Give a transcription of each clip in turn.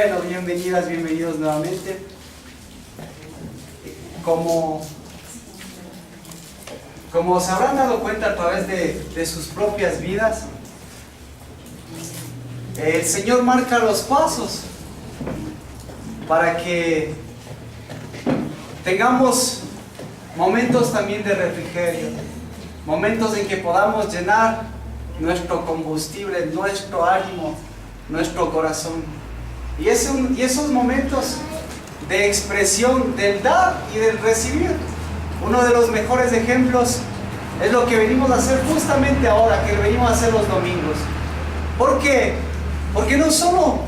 Bueno, bienvenidas, bienvenidos nuevamente. Como se habrán dado cuenta a través de sus propias vidas, el Señor marca los pasos para que tengamos momentos también de refrigerio, momentos en que podamos llenar nuestro combustible, nuestro ánimo, nuestro corazón. Y esos momentos de expresión del dar y del recibir. Uno de los mejores ejemplos es lo que venimos a hacer justamente ahora, que venimos a hacer los domingos. ¿Por qué? Porque no solo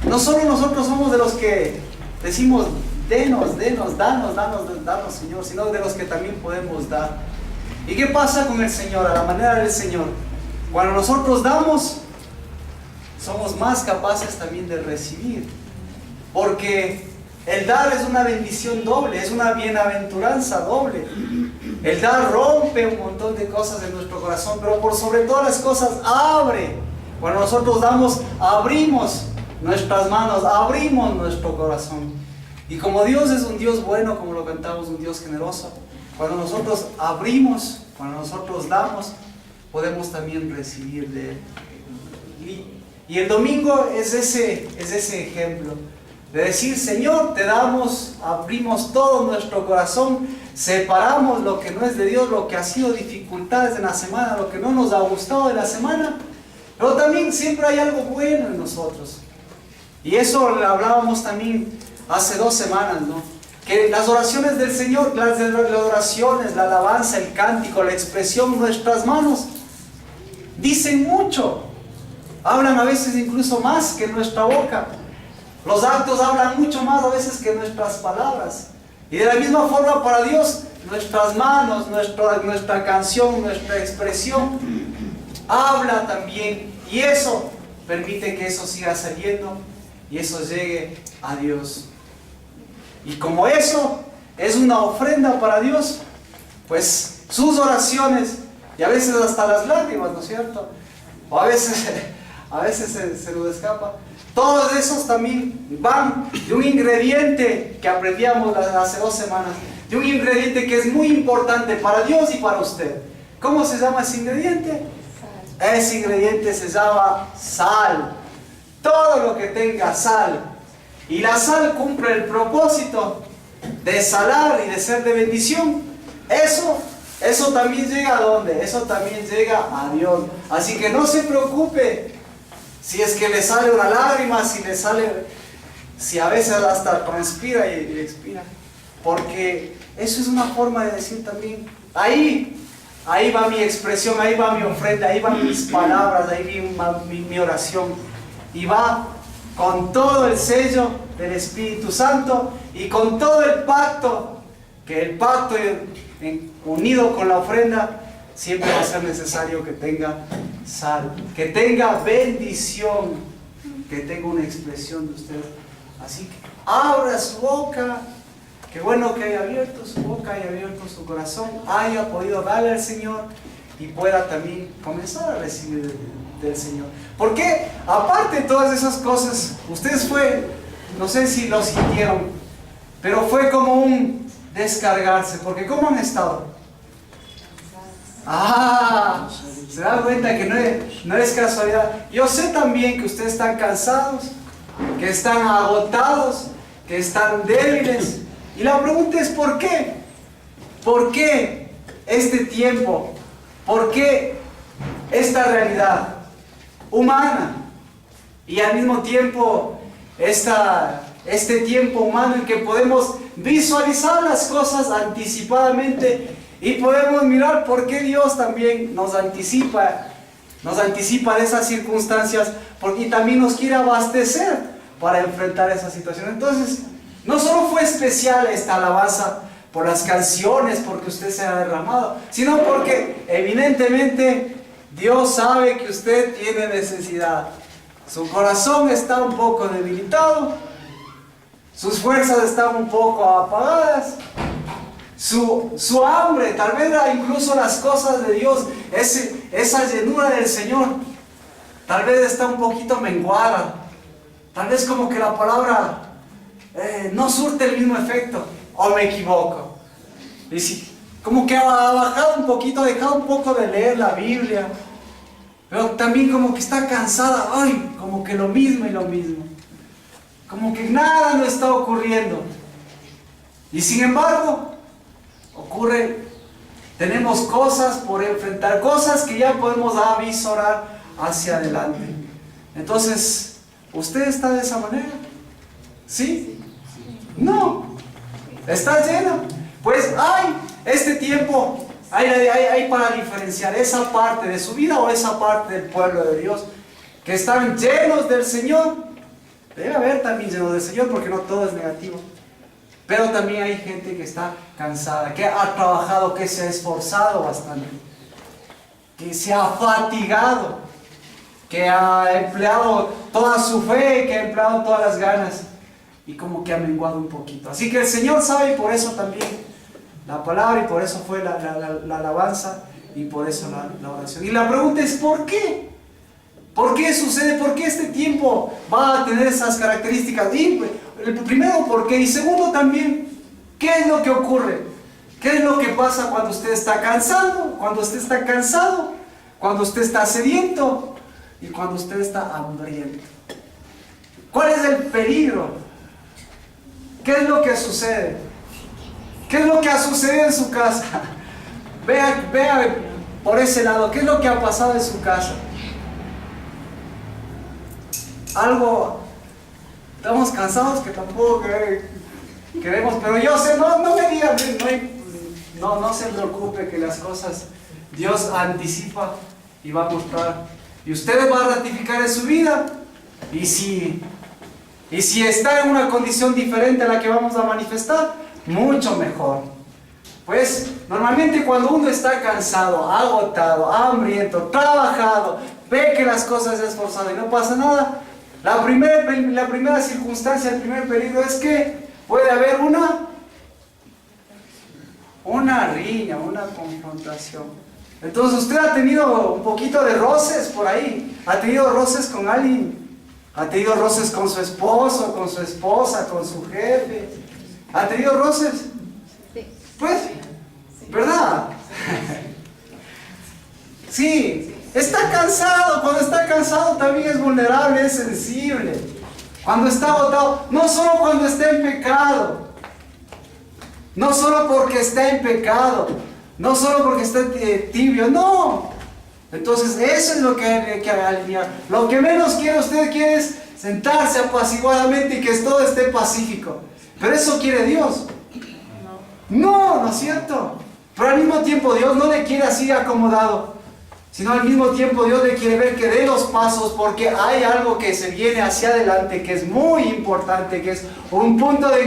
nosotros somos de los que decimos, danos, Señor, sino de los que también podemos dar. ¿Y qué pasa con el Señor? A la manera del Señor, cuando nosotros damos, somos más capaces también de recibir, porque el dar es una bendición doble, es una bienaventuranza doble. El dar rompe un montón de cosas en nuestro corazón, pero por sobre todas las cosas abre. Cuando nosotros damos, abrimos nuestras manos, abrimos nuestro corazón. Y como Dios es un Dios bueno, como lo cantamos, un Dios generoso, cuando nosotros abrimos, cuando nosotros damos, podemos también recibir de Él. Y el domingo es ese ejemplo de decir, Señor, te damos, abrimos todo nuestro corazón, separamos lo que no es de Dios, lo que ha sido dificultades en la semana, lo que no nos ha gustado de la semana, pero también siempre hay algo bueno en nosotros. Y eso lo hablábamos también hace 2 semanas, ¿no? Que las oraciones del Señor, las oraciones, la alabanza, el cántico, la expresión, nuestras manos, dicen mucho. Hablan a veces incluso más que nuestra boca. Los actos hablan mucho más a veces que nuestras palabras. Y de la misma forma para Dios, nuestras manos, nuestra canción, nuestra expresión, habla también. Y eso permite que eso siga saliendo y eso llegue a Dios. Y como eso es una ofrenda para Dios, pues sus oraciones, y a veces hasta las lágrimas, ¿no es cierto? O a veces se nos escapa. Todos esos también van de un ingrediente que aprendíamos hace 2 semanas, de un ingrediente que es muy importante para Dios y para usted. ¿Cómo se llama ese ingrediente? Ese ingrediente se llama sal. Todo lo que tenga sal. Y la sal cumple el propósito de salar y de ser de bendición. Eso también llega a ¿dónde? Eso también llega a Dios. Así que no se preocupe si es que le sale una lágrima, si a veces hasta transpira y expira. Porque eso es una forma de decir también, ahí va mi expresión, ahí va mi ofrenda, ahí van mis palabras, ahí va mi oración. Y va con todo el sello del Espíritu Santo y con todo el pacto, que el pacto unido con la ofrenda siempre va a ser necesario que tenga sal, que tenga bendición, que tenga una expresión de usted. Así que abra su boca. Qué bueno que haya abierto su boca, haya abierto su corazón, haya podido darle al Señor y pueda también comenzar a recibir del Señor. Porque aparte de todas esas cosas, ustedes no sé si lo sintieron, pero fue como un descargarse, porque ¿cómo han estado? Se dan cuenta que no es casualidad. Yo sé también que ustedes están cansados, que están agotados, que están débiles. Y la pregunta es ¿por qué? ¿Por qué este tiempo? ¿Por qué esta realidad humana? Y al mismo tiempo este tiempo humano en que podemos visualizar las cosas anticipadamente y podemos mirar por qué Dios también nos anticipa de esas circunstancias, porque también nos quiere abastecer para enfrentar esa situación. Entonces, no solo fue especial esta alabanza por las canciones, porque usted se ha derramado, sino porque evidentemente Dios sabe que usted tiene necesidad. Su corazón está un poco debilitado, sus fuerzas están un poco apagadas, su hambre, tal vez incluso las cosas de Dios, esa llenura del Señor, tal vez está un poquito menguada. Tal vez como que la palabra no surte el mismo efecto, o me equivoco. Y si, como que ha bajado un poquito, ha dejado un poco de leer la Biblia, pero también como que está cansada, ay, como que lo mismo y lo mismo. Como que nada no está ocurriendo. Y sin embargo, ocurre, tenemos cosas por enfrentar, cosas que ya podemos avisorar hacia adelante. Entonces, ¿usted está de esa manera? ¿Sí? No. ¿Está lleno? Pues hay este tiempo, hay para diferenciar esa parte de su vida o esa parte del pueblo de Dios que están llenos del Señor. Debe haber también llenos del Señor, porque no todo es negativo. Pero también hay gente que está cansada, que ha trabajado, que se ha esforzado bastante, que se ha fatigado, que ha empleado toda su fe, que ha empleado todas las ganas y como que ha menguado un poquito. Así que el Señor sabe, y por eso también la palabra, y por eso fue la alabanza, y por eso la oración. Y la pregunta es, ¿por qué? ¿Por qué sucede? ¿Por qué este tiempo va a tener esas características? Y primero, ¿por qué? Y segundo también, ¿qué es lo que ocurre? ¿Qué es lo que pasa cuando usted está cansado? Cuando usted está cansado, cuando usted está sediento y cuando usted está hambriento. ¿Cuál es el peligro? ¿Qué es lo que sucede? ¿Qué es lo que ha sucedido en su casa? Vea por ese lado, ¿qué es lo que ha pasado en su casa? Algo, estamos cansados que tampoco queremos, pero yo sé, no me digan, no se preocupe, que las cosas Dios anticipa y va a mostrar, y usted va a ratificar en su vida, y si está en una condición diferente a la que vamos a manifestar, mucho mejor. Pues normalmente cuando uno está cansado, agotado, hambriento, trabajado, ve que las cosas se han esforzado y no pasa nada, la primera circunstancia, el primer peligro es que puede haber una riña, una confrontación. Entonces usted ha tenido un poquito de roces por ahí, ha tenido roces con alguien, ha tenido roces con su esposo, con su esposa, con su jefe, ha tenido roces, pues, ¿verdad? Sí. Está cansado, cuando está cansado también es vulnerable, es sensible. Cuando está agotado, no solo cuando está en pecado, no solo porque está en pecado, no solo porque está tibio, no. Entonces eso es lo que hay que alinear. Lo que menos usted quiere es sentarse apaciguadamente y que todo esté pacífico. Pero eso quiere Dios. No es cierto. Pero al mismo tiempo Dios no le quiere así acomodado, sino al mismo tiempo Dios le quiere ver que dé los pasos, porque hay algo que se viene hacia adelante que es muy importante, que es un punto de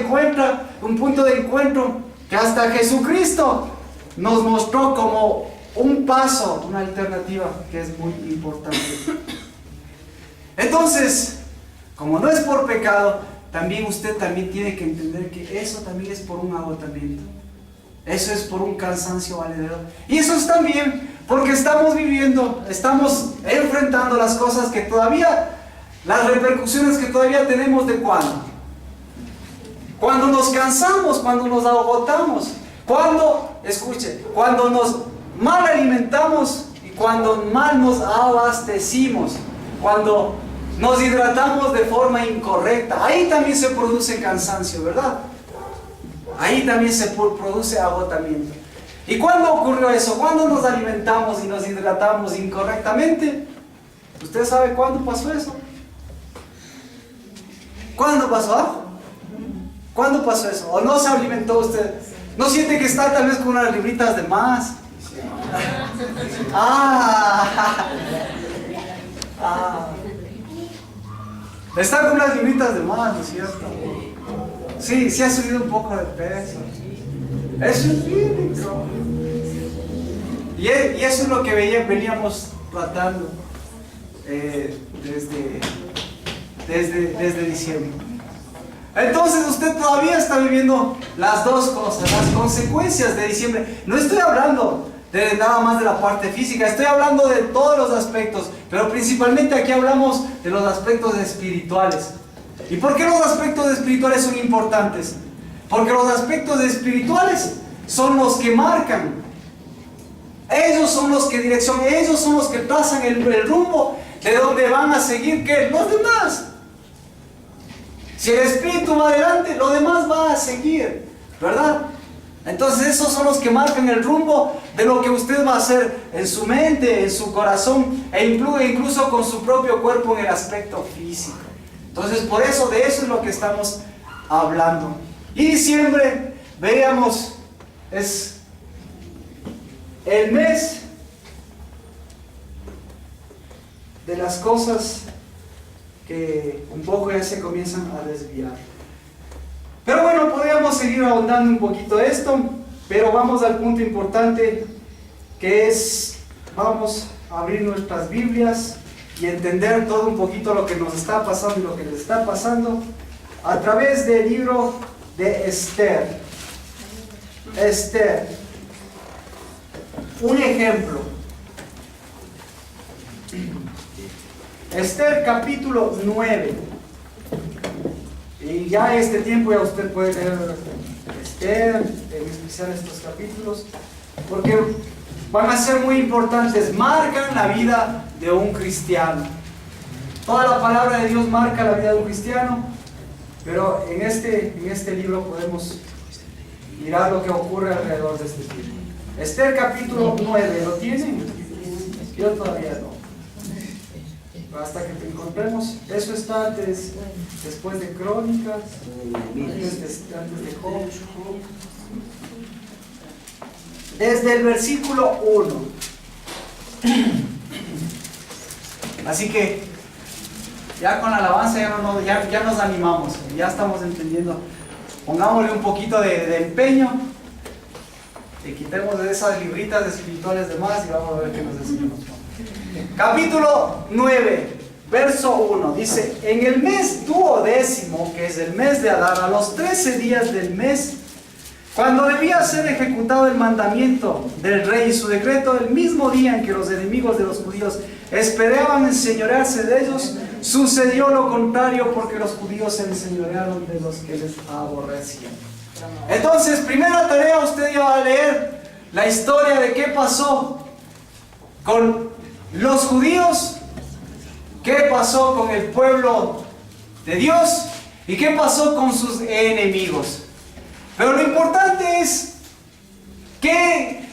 encuentro que hasta Jesucristo nos mostró como un paso, una alternativa que es muy importante. Entonces, como no es por pecado, también usted tiene que entender que eso también es por un agotamiento. Eso es por un cansancio valedero. Y eso es también porque estamos enfrentando las cosas que todavía, las repercusiones que todavía tenemos de cuándo. Cuando nos cansamos, cuando nos agotamos, cuando nos mal alimentamos y cuando mal nos abastecimos, cuando nos hidratamos de forma incorrecta, ahí también se produce cansancio, ¿verdad? Ahí también se produce agotamiento. ¿Y cuándo ocurrió eso? ¿Cuándo nos alimentamos y nos hidratamos incorrectamente? ¿Usted sabe cuándo pasó eso? ¿Cuándo pasó? ¿Cuándo pasó eso? ¿O no se alimentó usted? ¿No siente que está tal vez con unas libritas de más? Está con unas libritas de más, ¿no es cierto? Sí ha subido un poco de peso. Eso es bíblico. Y eso es lo que veníamos tratando desde diciembre. Entonces usted todavía está viviendo las dos cosas, las consecuencias de diciembre. No estoy hablando de nada más de la parte física, estoy hablando de todos los aspectos, pero principalmente aquí hablamos de los aspectos espirituales. ¿Y por qué los aspectos espirituales son importantes? Porque los aspectos espirituales son los que marcan. Ellos son los que direccionan, ellos son los que trazan el rumbo de donde van a seguir, ¿qué? Los demás. Si el espíritu va adelante, lo demás va a seguir, ¿verdad? Entonces esos son los que marcan el rumbo de lo que usted va a hacer en su mente, en su corazón e incluso con su propio cuerpo en el aspecto físico. Entonces por eso, de eso es lo que estamos hablando. Y diciembre, veíamos, es el mes de las cosas que un poco ya se comienzan a desviar. Pero bueno, podríamos seguir ahondando un poquito esto, pero vamos al punto importante, que es, vamos a abrir nuestras Biblias y entender todo un poquito lo que nos está pasando y lo que les está pasando a través del libro de Esther. Esther. Un ejemplo. Esther capítulo 9. Y ya este tiempo ya usted puede leer Esther, en especial estos capítulos, porque van a ser muy importantes, marcan la vida de un cristiano. Toda la palabra de Dios marca la vida de un cristiano, pero en este libro podemos mirar lo que ocurre alrededor de este tiempo. Esther capítulo 9, ¿lo tienen? Yo todavía no. Hasta que te encontremos. Eso está después de Crónicas, antes de Job. Desde el versículo 1. Así que ya con la alabanza ya nos animamos, ya estamos entendiendo. Pongámosle un poquito de empeño y quitemos de esas libritas espirituales de más y vamos a ver qué nos enseñamos. Capítulo 9, verso 1, dice: en el mes 12º, que es el mes de Adar, a los 13 días del mes, cuando debía ser ejecutado el mandamiento del rey y su decreto, el mismo día en que los enemigos de los judíos esperaban enseñorearse de ellos, sucedió lo contrario, porque los judíos se enseñorearon de los que les aborrecían. Entonces, primera tarea, usted ya va a leer la historia de qué pasó con los judíos, qué pasó con el pueblo de Dios y qué pasó con sus enemigos. Pero lo importante es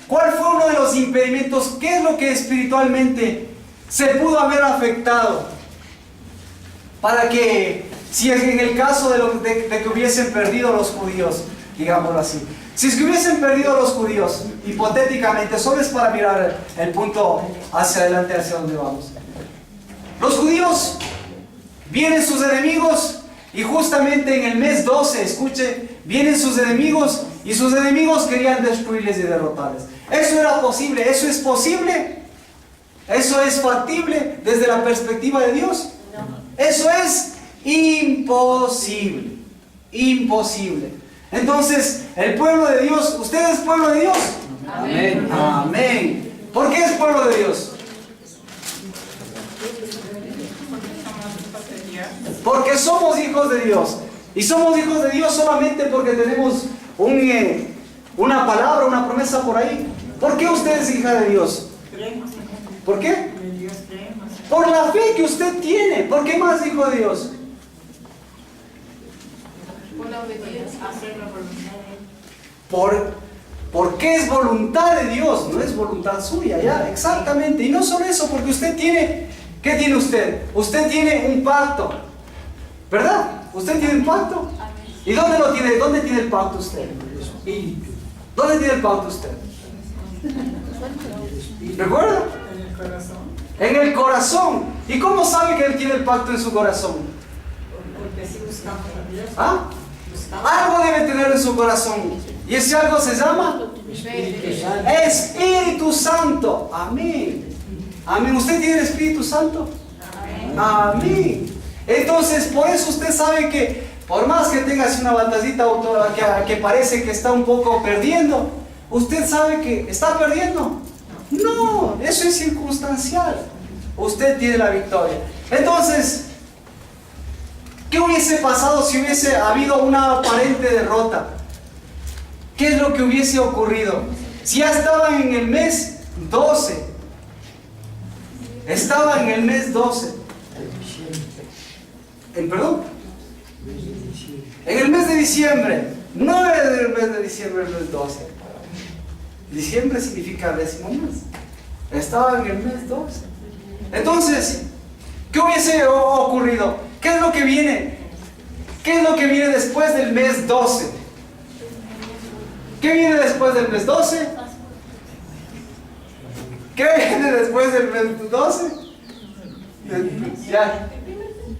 cuál fue uno de los impedimentos, qué es lo que espiritualmente se pudo haber afectado para que, si en el caso de que hubiesen perdido los judíos, digámoslo así, si es que hubiesen perdido los judíos, hipotéticamente, solo es para mirar el punto hacia adelante, hacia donde vamos. Los judíos, vienen sus enemigos, y justamente en el mes 12, escuche, vienen sus enemigos, y sus enemigos querían destruirles y derrotarles. ¿Eso era posible? ¿Eso es posible? ¿Eso es factible desde la perspectiva de Dios? No. Eso es imposible. Imposible. Entonces, el pueblo de Dios, ¿usted es pueblo de Dios? Amén. Amén. ¿Por qué es pueblo de Dios? Porque somos hijos de Dios. Y somos hijos de Dios solamente porque tenemos una palabra, una promesa por ahí. ¿Por qué usted es hija de Dios? ¿Por qué? Por la fe que usted tiene. ¿Por qué más hijo de Dios? Por la obediencia, hacer la voluntad de Él. Porque es voluntad de Dios, no es voluntad suya, ya, exactamente. Y no solo eso, porque usted tiene, ¿qué tiene usted? Usted tiene un pacto, ¿verdad? ¿Usted tiene un pacto? ¿Y dónde lo tiene? ¿Dónde tiene el pacto usted? ¿Dónde tiene el pacto usted? ¿Recuerda? En el corazón. En el corazón. ¿Y cómo sabe que él tiene el pacto en su corazón? Porque si buscamos a Dios. ¿Ah? Algo debe tener en su corazón. Y ese algo se llama Espíritu Santo. Amén. Amén. ¿Usted tiene el Espíritu Santo? Amén. Amén. Entonces, por eso usted sabe que por más que tenga así una batallita que parece que está un poco perdiendo, usted sabe que está perdiendo. No, eso es circunstancial. Usted tiene la victoria. Entonces, ¿Qué hubiese pasado si hubiese habido una aparente derrota? ¿Qué es lo que hubiese ocurrido? Si ya estaban en el mes 12. Estaba en el mes 12. ¿Perdón? En el mes de diciembre. No es el mes de diciembre, el mes 12. Diciembre significa décimo mes. Estaba en el mes 12. Entonces, ¿qué hubiese ocurrido? ¿Qué es lo que viene? ¿Qué es lo que viene después del mes 12? ¿Qué viene después del mes 12? ¿Qué viene después del mes 12? Ya.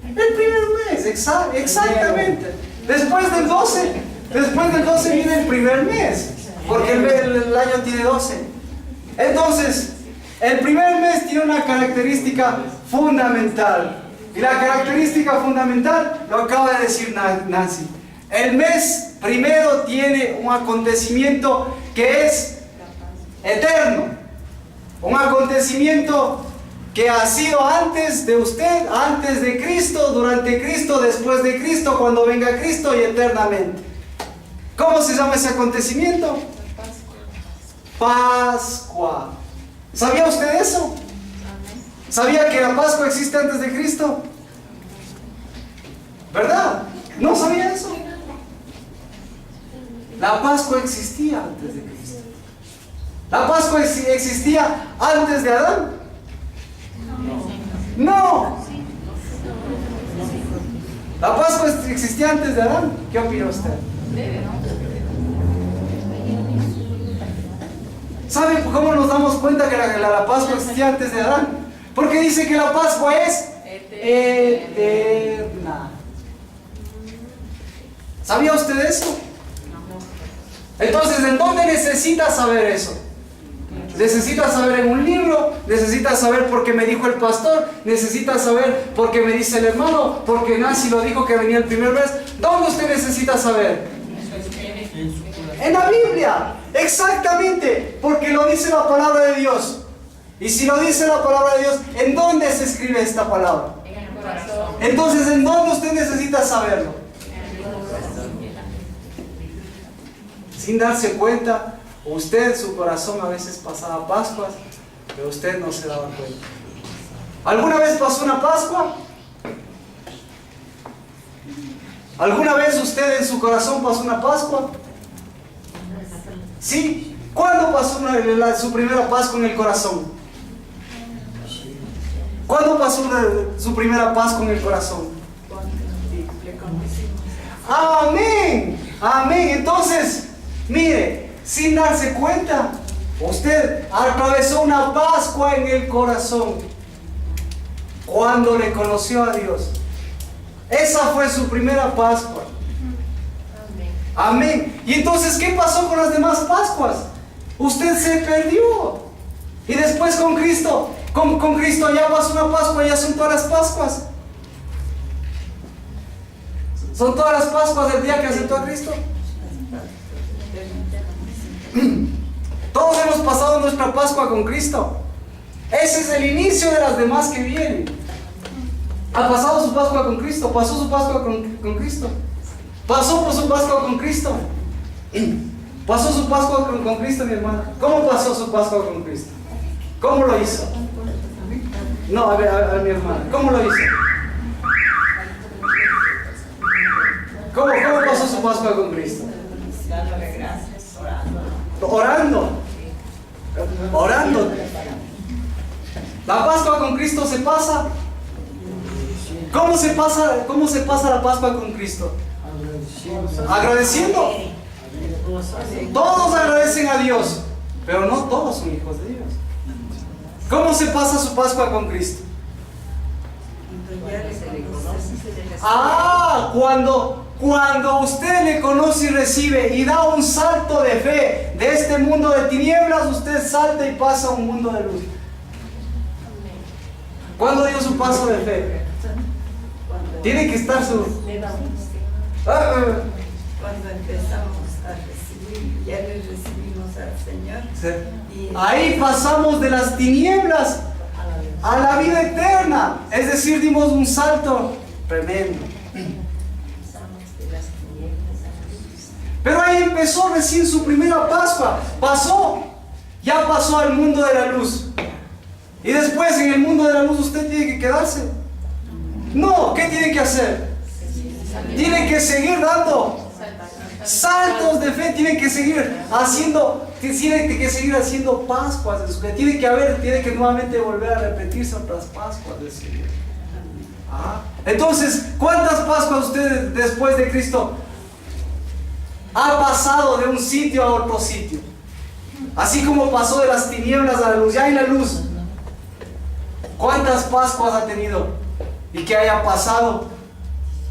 El primer mes, exactamente. Después del 12 viene el primer mes, porque el año tiene 12. Entonces, el primer mes tiene una característica fundamental. Y la característica fundamental lo acaba de decir Nancy. El mes primero tiene un acontecimiento que es eterno. Un acontecimiento que ha sido antes de usted, antes de Cristo, durante Cristo, después de Cristo, cuando venga Cristo y eternamente. ¿Cómo se llama ese acontecimiento? Pascua. ¿Sabía usted eso? ¿Sabía que la Pascua existe antes de Cristo? ¿Verdad? ¿No sabía eso? La Pascua existía antes de Cristo. ¿La Pascua existía antes de Adán? No. ¿La Pascua existía antes de Adán? ¿Qué opina usted? ¿Sabe cómo nos damos cuenta que la Pascua existía antes de Adán? Porque dice que la Pascua es eterna. ¿Sabía usted eso? Entonces, ¿en dónde necesita saber eso? Necesita saber en un libro, necesita saber porque me dijo el pastor, necesita saber porque me dice el hermano, porque Nancy lo dijo que venía el primer mes. ¿Dónde usted necesita saber? En la Biblia, exactamente, porque lo dice la palabra de Dios. Y si lo dice la palabra de Dios, ¿en dónde se escribe esta palabra? En el corazón. Entonces, ¿en dónde usted necesita saberlo? Sin darse cuenta, usted en su corazón a veces pasaba Pascuas, pero usted no se daba cuenta. ¿Alguna vez pasó una Pascua? ¿Alguna vez usted en su corazón pasó una Pascua? ¿Sí? ¿Cuándo pasó su primera Pascua en el corazón? ¿Cuándo pasó su primera Pascua en el corazón? Amén. Amén. Entonces, mire, sin darse cuenta, usted atravesó una Pascua en el corazón cuando le conoció a Dios. Esa fue su primera Pascua. Amén. Y entonces, ¿qué pasó con las demás Pascuas? Usted se perdió. Y después con Cristo, con Cristo ya pasó una Pascua, ya son todas las Pascuas. ¿Son todas las Pascuas del día que aceptó a Cristo? Todos hemos pasado nuestra Pascua con Cristo. Ese es el inicio de las demás que vienen. ¿Ha pasado su Pascua con Cristo? ¿Pasó su Pascua con Cristo? ¿Pasó por su Pascua con Cristo? ¿Pasó su Pascua con Cristo, mi hermana? ¿Cómo pasó su Pascua con Cristo? ¿Cómo lo hizo? No, a ver, mi hermana, ¿cómo lo hizo? ¿Cómo pasó su Pascua con Cristo? Dándole gracias, Orando. La Pascua con Cristo se pasa. ¿Cómo se pasa la Pascua con Cristo? Agradeciendo. Todos agradecen a Dios, pero no todos son hijos de Dios. ¿Cómo se pasa su Pascua con Cristo? Cuando usted le conoce y recibe y da un salto de fe de este mundo de tinieblas, usted salta y pasa a un mundo de luz. ¿Cuándo dio su paso de fe? Tiene que estar su... Cuando empezamos a recibir, ya le recibimos al Señor. Sí. Ahí pasamos de las tinieblas a la vida eterna. Es decir, dimos un salto tremendo. empezó recién su primera Pascua. Ya pasó al mundo de la luz. Y después en el mundo de la luz usted tiene que quedarse. No, ¿qué tiene que hacer? Tiene que seguir dando saltos de fe, tiene que seguir haciendo Pascuas. Tiene que nuevamente volver a repetirse otras Pascuas del Señor. Entonces, ¿cuántas Pascuas usted después de Cristo ha pasado de un sitio a otro sitio? Así como pasó de las tinieblas a la luz, ya hay la luz. ¿Cuántas Pascuas ha tenido? Y que haya pasado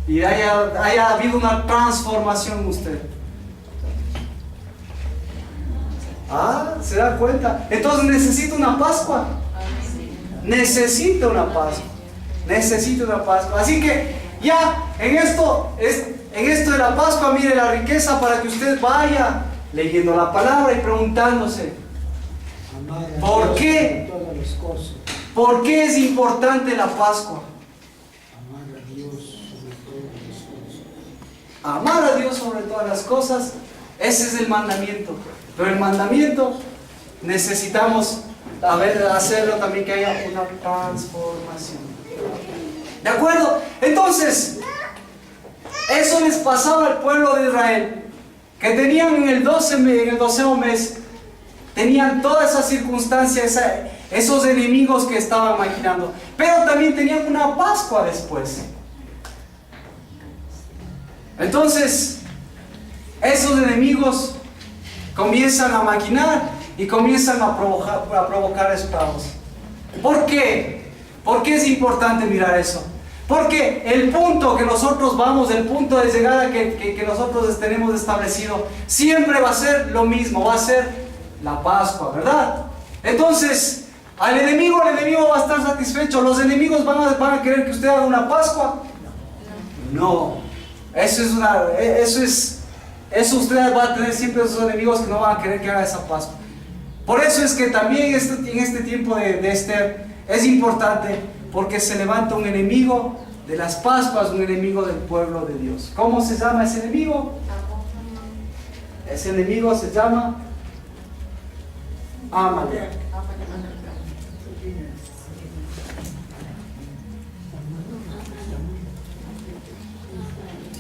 y haya habido una transformación en usted. ¿Se da cuenta? Entonces necesita una Pascua. Necesita una Pascua. Necesita una Pascua. Así que ya en esto de la Pascua, mire la riqueza para que usted vaya leyendo la palabra y preguntándose ¿por qué? ¿Por qué es importante la Pascua? Amar a Dios sobre todas las cosas. Ese es el mandamiento. Pero el mandamiento necesitamos hacerlo también, que haya una transformación. ¿De acuerdo? Entonces, eso les pasaba al pueblo de Israel, que tenían en el 12º mes, tenían todas esas circunstancias, esos enemigos que estaban maquinando, pero también tenían una Pascua después. Entonces, esos enemigos comienzan a maquinar y comienzan a provocar estragos. ¿Por qué? ¿Por qué es importante mirar eso? Porque el punto que nosotros vamos, el punto de llegada que nosotros tenemos establecido, siempre va a ser lo mismo, va a ser la Pascua, ¿verdad? Entonces, el enemigo va a estar satisfecho. ¿Los enemigos van a querer que usted haga una Pascua? No. Eso usted va a tener siempre esos enemigos que no van a querer que haga esa Pascua. Por eso es que también en este tiempo de Esther es importante, porque se levanta un enemigo de las Pascuas, un enemigo del pueblo de Dios. ¿Cómo se llama ese enemigo? Ese enemigo se llama Amalek.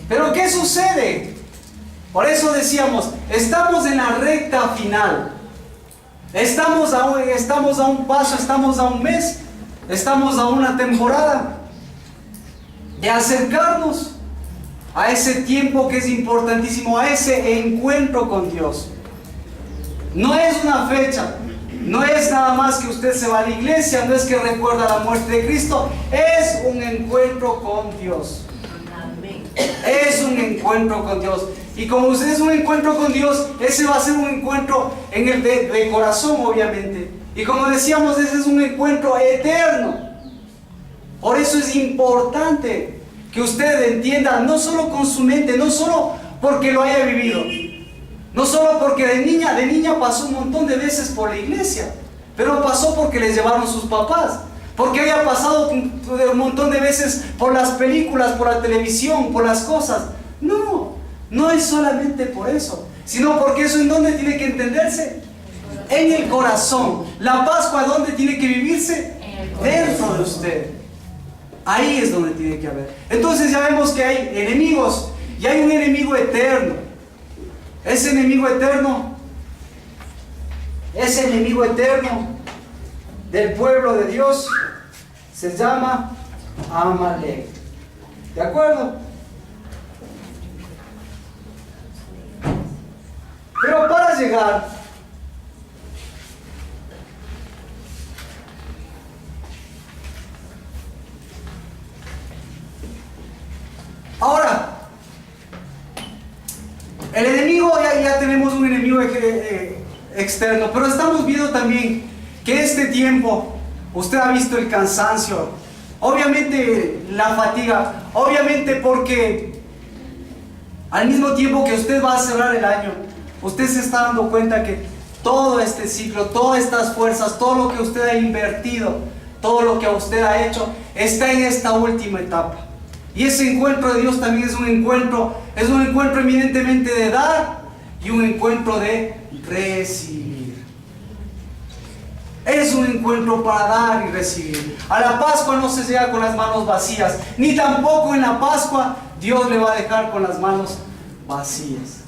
Pero ¿qué sucede? Por eso decíamos, estamos en la recta final. Estamos a un paso, estamos a un mes, estamos a una temporada de acercarnos a ese tiempo que es importantísimo, a ese encuentro con Dios. No es una fecha, no es nada más que usted se va a la iglesia, no es que recuerda la muerte de Cristo, es un encuentro con Dios. Es un encuentro con Dios. Y como usted es un encuentro con Dios, ese va a ser un encuentro de corazón, obviamente. Y como decíamos, ese es un encuentro eterno. Por eso es importante que usted entienda, no solo con su mente, no solo porque lo haya vivido, no solo porque de niña pasó un montón de veces por la iglesia, pero pasó porque les llevaron sus papás. Porque haya pasado un montón de veces por las películas, por la televisión, por las cosas. No es solamente por eso, sino porque eso en dónde tiene que entenderse, en el corazón. La Pascua, ¿dónde tiene que vivirse? Dentro de usted. Ahí es donde tiene que haber. Entonces ya vemos que hay enemigos y hay un enemigo eterno. Ese enemigo eterno del pueblo de Dios se llama Amalek. ¿De acuerdo? Pero para llegar ahora, el enemigo, ya tenemos un enemigo externo, pero estamos viendo también que este tiempo, usted ha visto el cansancio, obviamente la fatiga, obviamente porque al mismo tiempo que usted va a cerrar el año, usted se está dando cuenta que todo este ciclo, todas estas fuerzas, todo lo que usted ha invertido, todo lo que usted ha hecho, está en esta última etapa. Y ese encuentro de Dios también es un encuentro eminentemente de dar y un encuentro de recibir. Es un encuentro para dar y recibir. A la Pascua no se llega con las manos vacías, ni tampoco en la Pascua Dios le va a dejar con las manos vacías.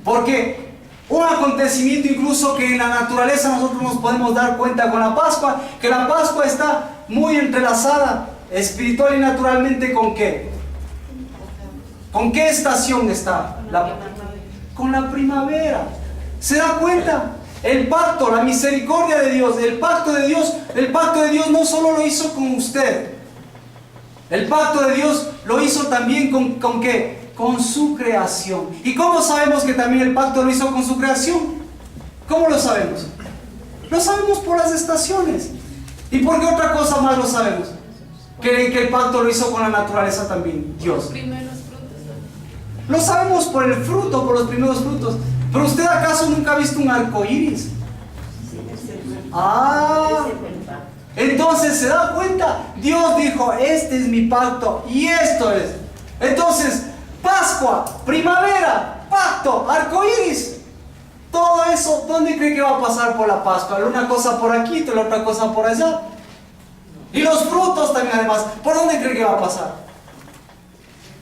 Porque un acontecimiento incluso que en la naturaleza nosotros nos podemos dar cuenta con la Pascua, que la Pascua está muy entrelazada espiritual y naturalmente ¿con qué? ¿Con qué estación está? Con la primavera. ¿Se da cuenta? El pacto, la misericordia de Dios, el pacto de Dios no solo lo hizo con usted. El pacto de Dios lo hizo también ¿con qué? Con su creación. ¿Y cómo sabemos que también el pacto lo hizo con su creación? ¿Cómo lo sabemos? Lo sabemos por las estaciones. ¿Y por qué otra cosa más lo sabemos? Que el pacto lo hizo con la naturaleza también, Dios. Lo sabemos por el fruto, por los primeros frutos. ¿Pero usted acaso nunca ha visto un arco iris? Entonces se da cuenta. Dios dijo, este es mi pacto y esto es. Entonces, Pascua, primavera, pacto, arco iris. Todo eso, ¿dónde cree que va a pasar por la Pascua? Una cosa por aquí, la otra cosa por allá. Y los frutos también además. ¿Por dónde cree que va a pasar?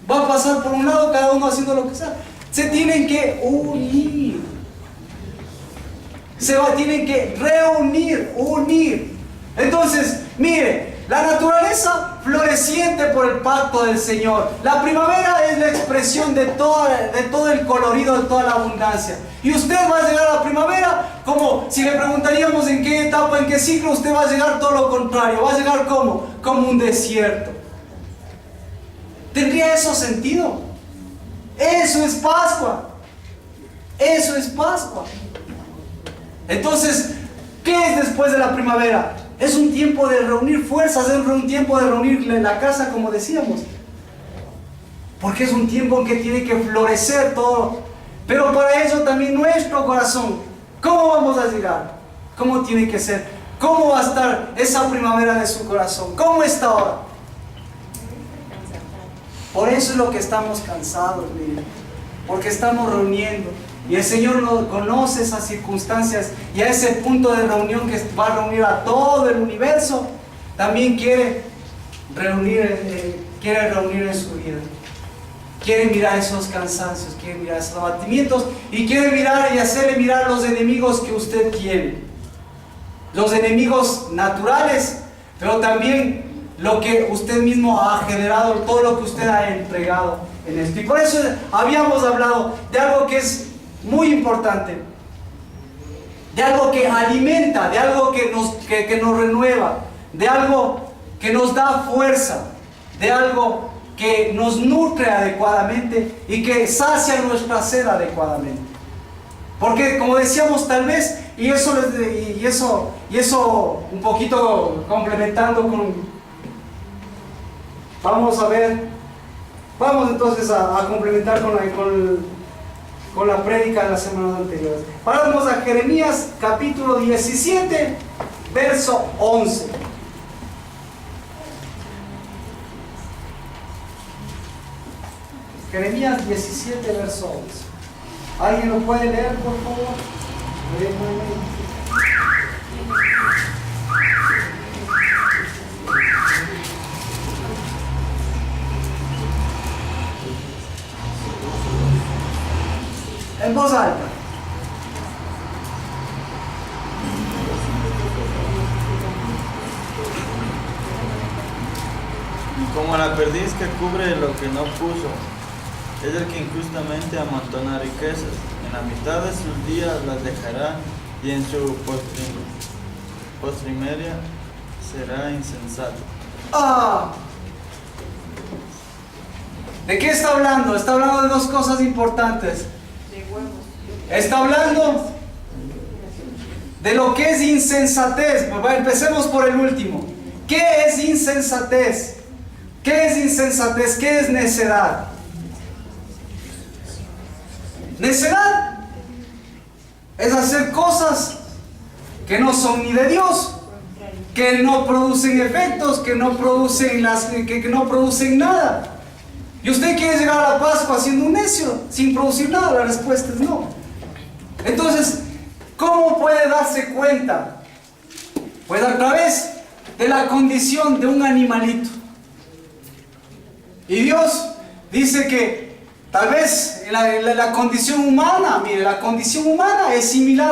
Va a pasar por un lado, cada uno haciendo lo que sea. Se tienen que unir. Tienen que unir. Entonces, mire, la naturaleza floreciente por el pacto del Señor. La primavera es la expresión de todo el colorido, de toda la abundancia. Y usted va a llegar a la primavera como si le preguntaríamos en qué etapa, en qué ciclo, usted va a llegar todo lo contrario. Va a llegar como un desierto. ¿Tendría eso sentido? Eso es Pascua. Eso es Pascua. Entonces, ¿qué es después de la primavera? Es un tiempo de reunir fuerzas, es un tiempo de reunir en la casa, como decíamos. Porque es un tiempo en que tiene que florecer todo. Pero para ello también nuestro corazón. ¿Cómo vamos a llegar? ¿Cómo tiene que ser? ¿Cómo va a estar esa primavera de su corazón? ¿Cómo está ahora? Por eso es lo que estamos cansados, miren. Porque estamos reuniendo. Y el Señor no conoce esas circunstancias. Y a ese punto de reunión que va a reunir a todo el universo, también quiere reunir en su vida. Quiere mirar esos cansancios, quiere mirar esos abatimientos. Y quiere mirar y hacerle mirar los enemigos que usted tiene. Los enemigos naturales, pero también lo que usted mismo ha generado, todo lo que usted ha entregado en esto. Y por eso habíamos hablado de algo que es muy importante, de algo que alimenta, de algo que nos renueva, de algo que nos da fuerza, de algo que nos nutre adecuadamente y que sacia nuestra sed adecuadamente. Porque como decíamos, tal vez, y eso un poquito complementando vamos entonces a complementar con la prédica de las semanas anteriores. Vamos a Jeremías capítulo 17, verso 11. Jeremías 17, verso 11. ¿Alguien lo puede leer, por favor? En voz alta. Como la perdiz que cubre lo que no puso, es el que injustamente amontona riquezas. En la mitad de sus días las dejará y en su postrimeria será insensato. ¿De qué está hablando? Está hablando de dos cosas importantes. Está hablando de lo que es insensatez. Pues empecemos por el último. ¿Qué es insensatez? ¿Qué es insensatez? ¿Qué es necedad? Necedad es hacer cosas que no son ni de Dios, que no producen efectos, que no producen nada. ¿Y usted quiere llegar a la Pascua siendo un necio, sin producir nada? La respuesta es no. Entonces, ¿cómo puede darse cuenta? Pues a través de la condición de un animalito. Y Dios dice que tal vez la condición humana, mire, la condición humana es similar